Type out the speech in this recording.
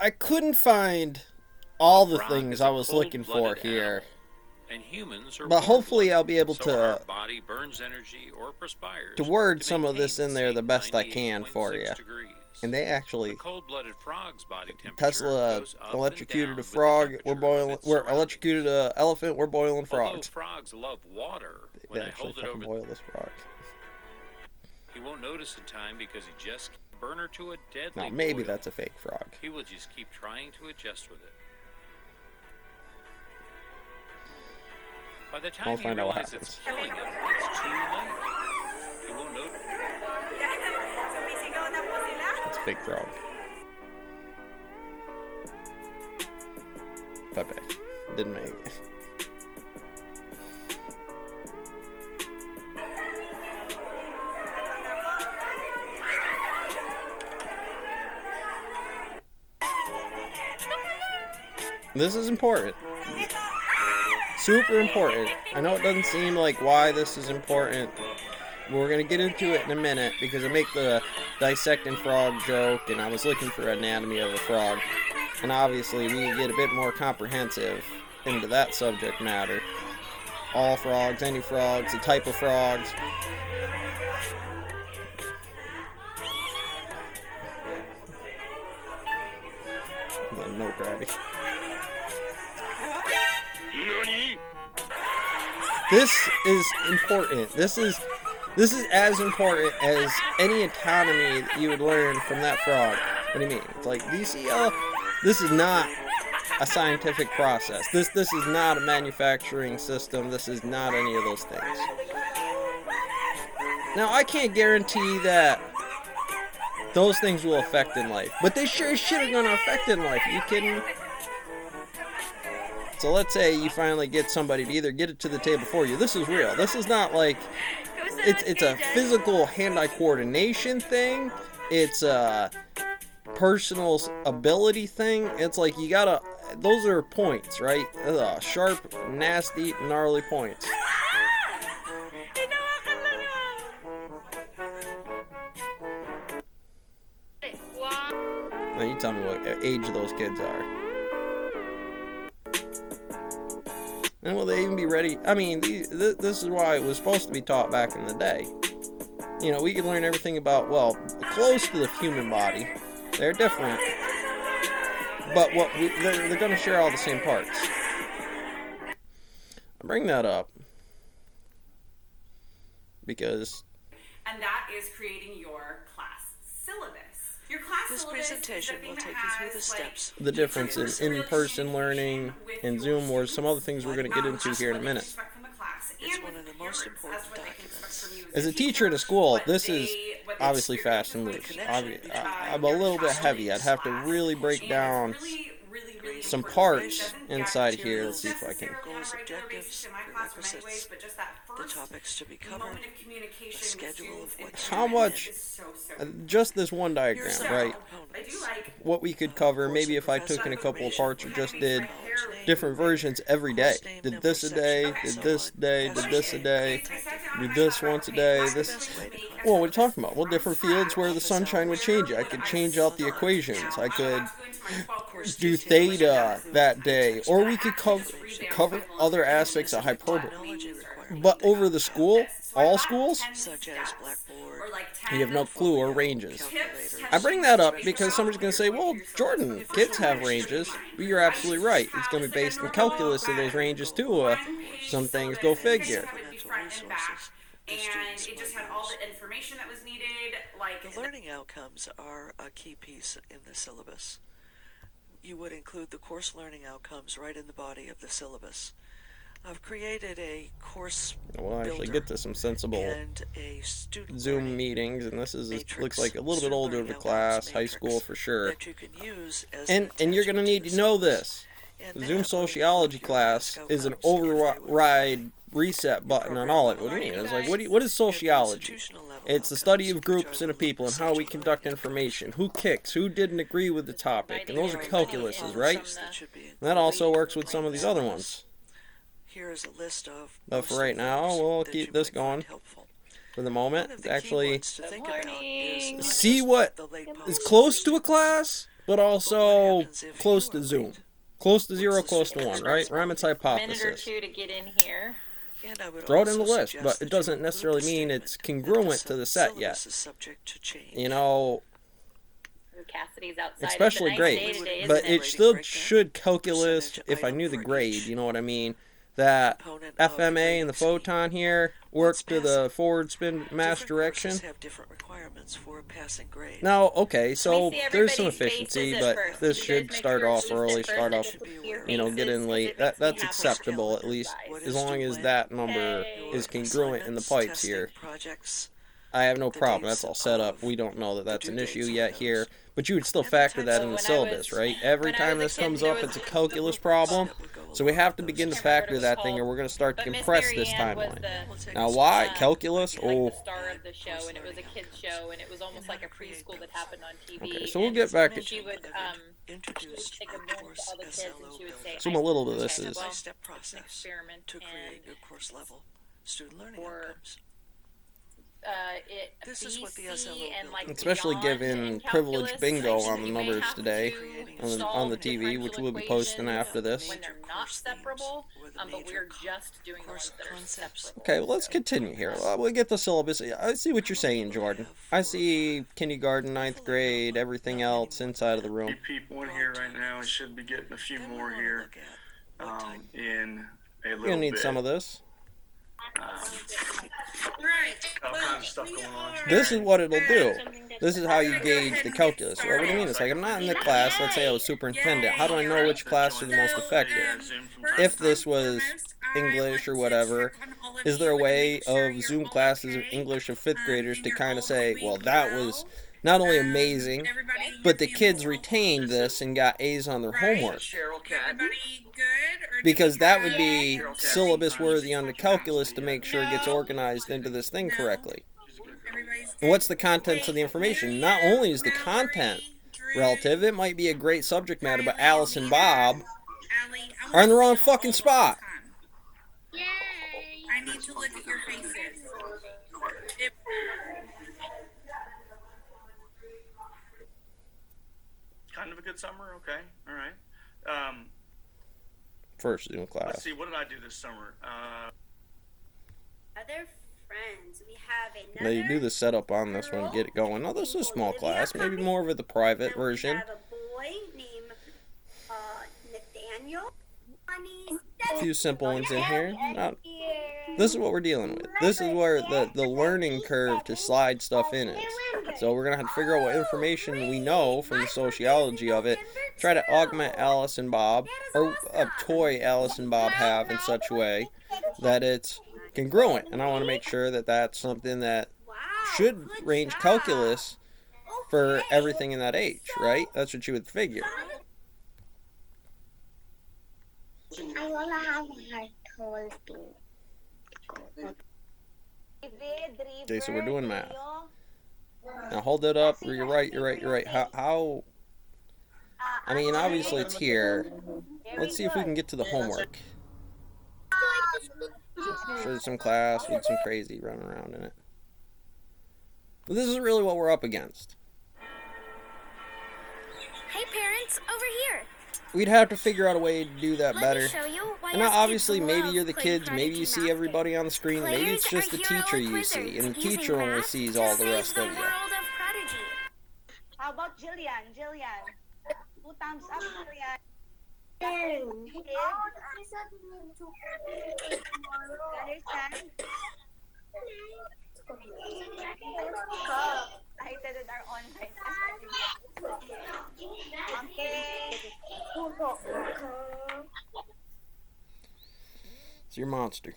I couldn't find all the things I was looking for here. And humans are But hopefully warm-blooded, I'll be able so our to body burns energy or to perspires word to some of maintain this the in there the same best I can for 98.6 you. degrees. And they A actually cold-blooded frog's body temperature Tesla goes up and electrocuted down a with the frog. temperature of its We're surroundings. electrocuted a elephant. We're boiling Although frogs. frogs love water, when They they actually hold it fucking over, boil this frog. he won't notice in time because he just can't burn her to a deadly Now maybe boil. that's a fake frog. He will just keep trying to adjust with it. By the time We'll he find out what realizes it's happens. killing him, it's too late. He won't notice. It's a fake frog. Pepe. Didn't make it. This is important. Super important. I know it doesn't seem like why this is important. We're going to get into it in a minute because I make the dissecting frog joke and I was looking for anatomy of a frog. And obviously we get a bit more comprehensive into that subject matter. All frogs, any frogs, the type of frogs. No gravity. This is important. This is as important as any anatomy that you would learn from that frog. What do you mean? It's like, do you see? This is not a scientific process. This is not a manufacturing system. This is not any of those things. Now, I can't guarantee that those things will affect in life, but they sure as shit are going to affect in life. Are you kidding me? So let's say you finally get somebody to either get it to the table for you. This is real. This is not like it's a physical hand-eye coordination thing. It's a personal ability thing. It's like you gotta. Those are points, right? Sharp, nasty, gnarly points. Now you tell me what age those kids are. And will they even be ready? I mean, this is why it was supposed to be taught back in the day. You know, we could learn everything about, well, close to the human body. They're different. But they're going to share all the same parts. I bring that up because... And that is creating your class syllabus. Your class This syllabus presentation will take you through the steps. The difference in in-person learning and Zoom or some other things we're going to get into here in a minute. It's one of the most important documents. As a teacher at a school, this is obviously fast and loose. I'm a little bit heavy. I'd have to really break down some parts inside here. Let's see if I can. Goals, objectives, prerequisites, the topics to be covered, a schedule of what's How much, just this one diagram, right? components. What we could cover, maybe if I took in a couple of parts or just did different versions every day. Did this a day, did this day, did this a day, did this once a day, this... Well, what are you talking about? Well, different fields where the sunshine would change. I could change out the equations. I could do theta that day. Or we could cover other aspects of hyperbole. But over the school, all schools, Such as Blackboard, you have no clue or ranges. I bring that up because somebody's going to say, well, Jordan, kids have ranges. But you're absolutely right. It's going to be based in calculus of those ranges too. Some things go figure. And it just had all the information that was needed. the learning outcomes are a key piece in the syllabus. You would include the course learning outcomes right in the body of the syllabus. I've created a course We'll actually builder get to some sensible and a student Zoom learning meetings, and this is matrix, looks like a little bit student older of a learning class, outcomes high matrix school for sure. that you can use as And an you're going to attachment need the to know syllabus. this. And Zoom that will sociology include your class task is an outcomes if they would override reset button on all of it. What do you mean? It's like, what is sociology? It's the study of groups and of people and how we conduct information. Who kicks? Who didn't agree with the topic? And those are calculuses, right? And that also works with some of these other ones. Here is a list of But for right now, we'll that keep you this might find going. helpful. For the moment, One of it's the key actually ones to think about is not see just what the late is policy close to a students, class but But also what happens if close you to are Zoom. late? Close to 0, What's the close to student's 1, right? Ramon's responsibility? Minute or hypothesis. two to get in here. And I would Throw it in also the list, suggest but it that you doesn't include necessarily the mean it's statement that congruent to the set syllabus yet. is subject to change. You know, Cassidy's outside. especially it's a nice grade, day today, but isn't it it? Grading still breakdown, should calculus, percentage if I item knew the for grade, each you know what I mean, that component of the FMA and the grading scheme. photon here Once work to the passing, forward spin mass different direction. courses have different requirements for a passing grade. Now, okay, so see there's some everybody's efficiency, faces at but first. this You guys should make start sure off at least early, at start first off, that it's your you know, get faces, in 'cause late. it makes me That's happy. acceptable at least, What as is long due as when, that number Hey. is congruent in the assignments, pipes testing, here. projects, I have no the problem. dates That's all set up. of We don't know that the that's due an issue dates of yet those. here, but you would still And the factor types that of in the When I syllabus, was- right? Every when I time was a this kid, comes there up, was it's a the calculus reports problem. that would go So we along have to with begin those to Can't remember what factor it was that thing, called. or we're going to start to But Miss compress Mary this Ann was timeline. the We'll take Now, this why? back. Calculus? like Oh, the star of the show, and it was a kids show, and it was almost like a preschool that happened on TV. okay, so we'll and get back to... she would Introduced take a our moment to course all the kids, and SLO she would say, builder. Assume a little bit of "Okay, this is... well, Step-by-step it's an process experiment, to create and your course level student learning for- outcomes. it This is what the BC SLO and like Especially beyond given in privilege calculus, bingo like, on the you may numbers have today to on solve the TV, which differential we'll be posting equations after this. when they're not separable, but we're just doing the ones that are separable. Okay, well, let's continue here. We'll get the syllabus. I see what you're saying, Jordan. I see kindergarten, 9th grade, everything else inside of the room. People in here right now. I should be getting a few Then we more wanna here look at what type in a You're little going to need bit. some of this. All kinds of stuff going on. This is what it'll do. This is how you gauge the calculus. Well, what do you mean? It's like, I'm not in the class. Let's say I was superintendent. How do I know which class is the most effective? If this was English or whatever, is there a way of Zoom classes of English of 5th graders to kind of say, well, that was not only amazing, but the kids retained this and got A's on their homework? Because that would be syllabus worthy on the calculus to make sure it gets organized into this thing correctly. And what's the contents of the information? Not only is the content relative, it might be a great subject matter, but Alice and Bob are in the wrong fucking spot. Yay! I need to look at your faces. Kind of a good summer. Okay. All right. First Zoom Let's class. see. What did I do this summer? Other friends, we have Now another. you do the setup on this one, get it going. Now this is a small class, maybe more of the private version. We have a boy named Nathaniel. A few simple ones in here. Now, this is what we're dealing with. This is where the learning curve to slide stuff in is. So we're going to have to figure out what information we know from the sociology of it, try to augment Alice and Bob, or a toy Alice and Bob have in such a way that it's congruent. And I want to make sure that that's something that should range calculus for everything in that age, right? That's what you would figure. I wanna have a heart whole thing. Okay, so we're doing math. Now hold it up. You're right, you're right, you're right. How I mean, obviously it's here. Let's see if we can get to the homework. Sure, there's some class with some crazy running around in it. But this is really what we're up against. Hey parents, over here. We'd have to figure out a way to do that Let better. me show you why And now us kids obviously maybe love you're the playing kids, maybe you Prodigy see Math everybody on the screen, maybe it's Players just the are teacher heroic you see, wizards and the using teacher only math sees to all the save rest the of you. world of Prodigy. How about Jillian? Jillian. 2 thumbs up, Jillian. Understand? Excited with our online class. Okay. It's your monster.